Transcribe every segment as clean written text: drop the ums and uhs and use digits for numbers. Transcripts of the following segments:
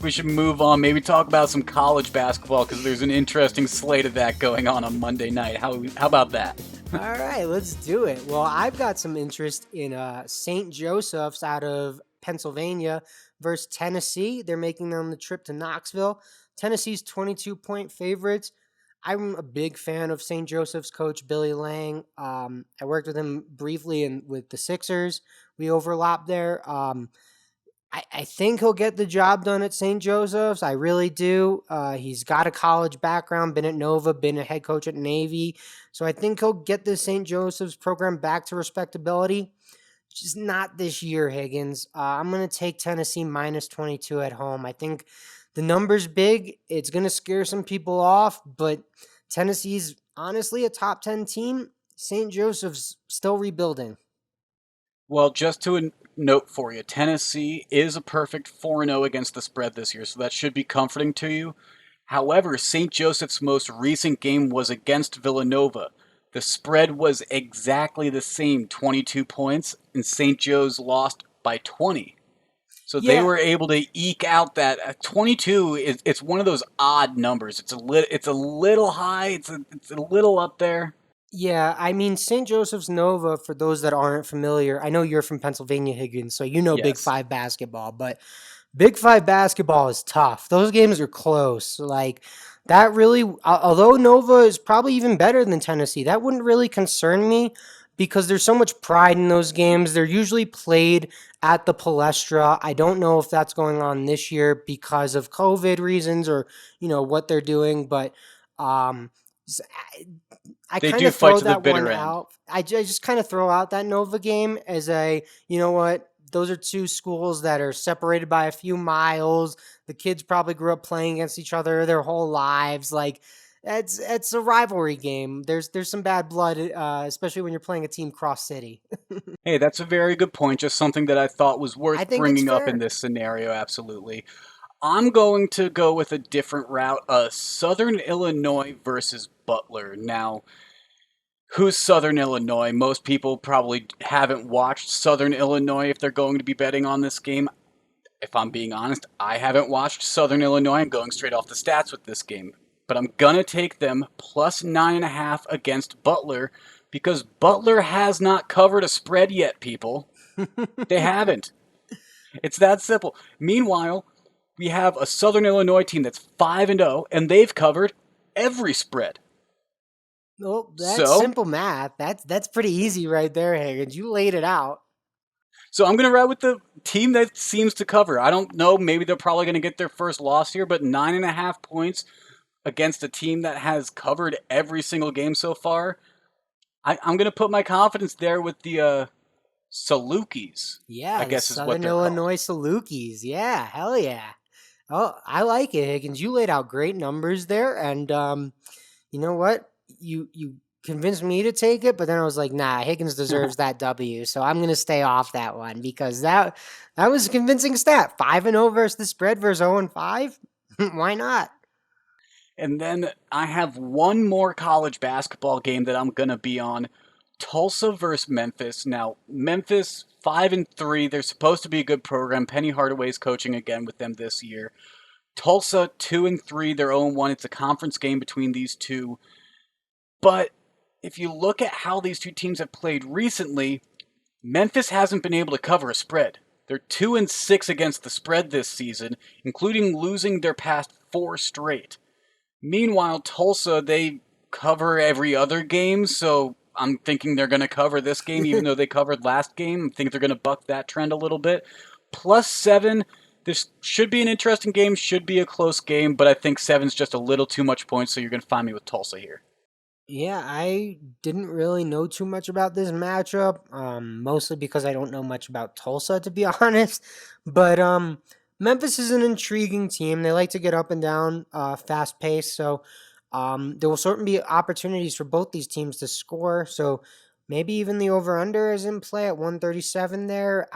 we should move on. Maybe talk about some college basketball because there's an interesting slate of that going on Monday night. How about that? All right, let's do it. Well, I've got some interest in St. Joseph's out of Pennsylvania versus Tennessee. They're making them the trip to Knoxville. Tennessee's 22-point favorites. I'm a big fan of St. Joseph's coach Billy Lang. I worked with him briefly with the Sixers. We overlapped there. I think he'll get the job done at St. Joseph's. I really do. He's got a college background, been at Nova, been a head coach at Navy. So I think he'll get the St. Joseph's program back to respectability. Just not this year, Higgins. I'm going to take Tennessee minus 22 at home. I think the number's big. It's going to scare some people off, but Tennessee's honestly a top 10 team. St. Joseph's still rebuilding. Well, just to a note for you, Tennessee is a perfect 4-0 against the spread this year, so that should be comforting to you. However, St. Joseph's most recent game was against Villanova. The spread was exactly the same, 22 points, and St. Joe's lost by 20. So they Yeah, were able to eke out that 22. It's one of those odd numbers. It's a little high. It's a little up there. Yeah, I mean St. Joseph's Nova. For those that aren't familiar, I know you're from Pennsylvania, Higgins, so you know Big Yes. Five basketball. But Big Five basketball is tough. Those games are close. Like that really, although Nova is probably even better than Tennessee, that wouldn't really concern me because there's so much pride in those games. They're usually played at the Palestra. I don't know if that's going on this year because of COVID reasons or what they're doing, but um, I They kind do of fight throw to the that one bitter end. out. I just kind of throw out that Nova game as a, you know what, those are two schools that are separated by a few miles. The kids probably grew up playing against each other their whole lives. Like it's a rivalry game. There's some bad blood, especially when you're playing a team cross city. Hey, that's a very good point. Just something that I thought was I worth think it's bringing up in fair. this scenario. Absolutely. I'm going to go with a different route. Southern Illinois versus Butler. Now, who's Southern Illinois? Most people probably haven't watched Southern Illinois if they're going to be betting on this game. If I'm being honest, I haven't watched Southern Illinois. I'm going straight off the stats with this game. But I'm going to take them plus 9.5 against Butler because Butler has not covered a spread yet, people. They haven't. It's that simple. Meanwhile, we have a Southern Illinois team that's 5-0, and they've covered every spread. Well, that's So, simple math. That's pretty easy right there, Higgins. You laid it out. so I'm going to ride with the team that seems to cover. I don't know, maybe they're probably going to get their first loss here, but 9.5 points against a team that has covered every single game so far. I'm going to put my confidence there with the Salukis, I Yeah, the guess is what Southern they're called. Illinois Salukis. Yeah, hell yeah. Oh, I like it, Higgins. You laid out great numbers there, and you know what? You convinced me to take it, but then I was like, nah, Higgins deserves that W, so I'm gonna stay off that one because that was a convincing stat. 5-0 versus the spread versus 0-5. Why not? And then I have one more college basketball game that I'm gonna be on. Tulsa versus Memphis. Now, Memphis 5-3. They're supposed to be a good program. Penny Hardaway's coaching again with them this year. Tulsa 2-3. They're 0-1. It's a conference game between these two. But if you look at how these two teams have played recently, Memphis hasn't been able to cover a spread. They're 2-6 against the spread this season, including losing their past four straight. Meanwhile, Tulsa, they cover every other game, so I'm thinking they're going to cover this game, even though they covered last game. I think they're going to buck that trend a little bit. +7. This should be an interesting game, should be a close game, but I think seven's just a little too much points, so you're going to find me with Tulsa here. Yeah, I didn't really know too much about this matchup, mostly because I don't know much about Tulsa, to be honest. But Memphis is an intriguing team. They like to get up and down, fast pace. So there will certainly be opportunities for both these teams to score. So maybe even the over under is in play at 137 there.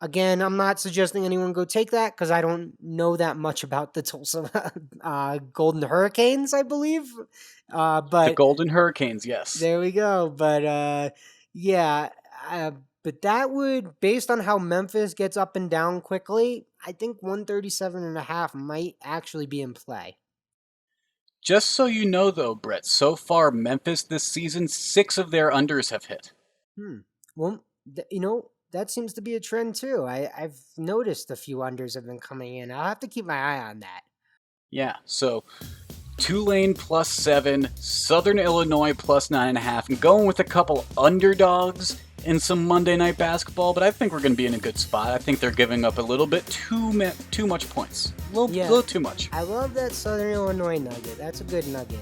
Again, I'm not suggesting anyone go take that because I don't know that much about the Tulsa Golden Hurricanes, I believe. The But Golden Hurricanes, yes. there we go. But yeah, But that would, based on how Memphis gets up and down quickly, I think 137.5 might actually be in play. Just so you know, though, Brett, so far Memphis this season, 6 of their unders have hit. Well, that seems to be a trend too. I've noticed a few unders have been coming in. I'll have to keep my eye on that. Yeah, so Tulane +7, Southern Illinois +9.5. I'm going with a couple underdogs in some Monday Night Basketball, but I think we're going to be in a good spot. I think they're giving up a little bit too much points. A little too much. I love that Southern Illinois nugget. That's a good nugget.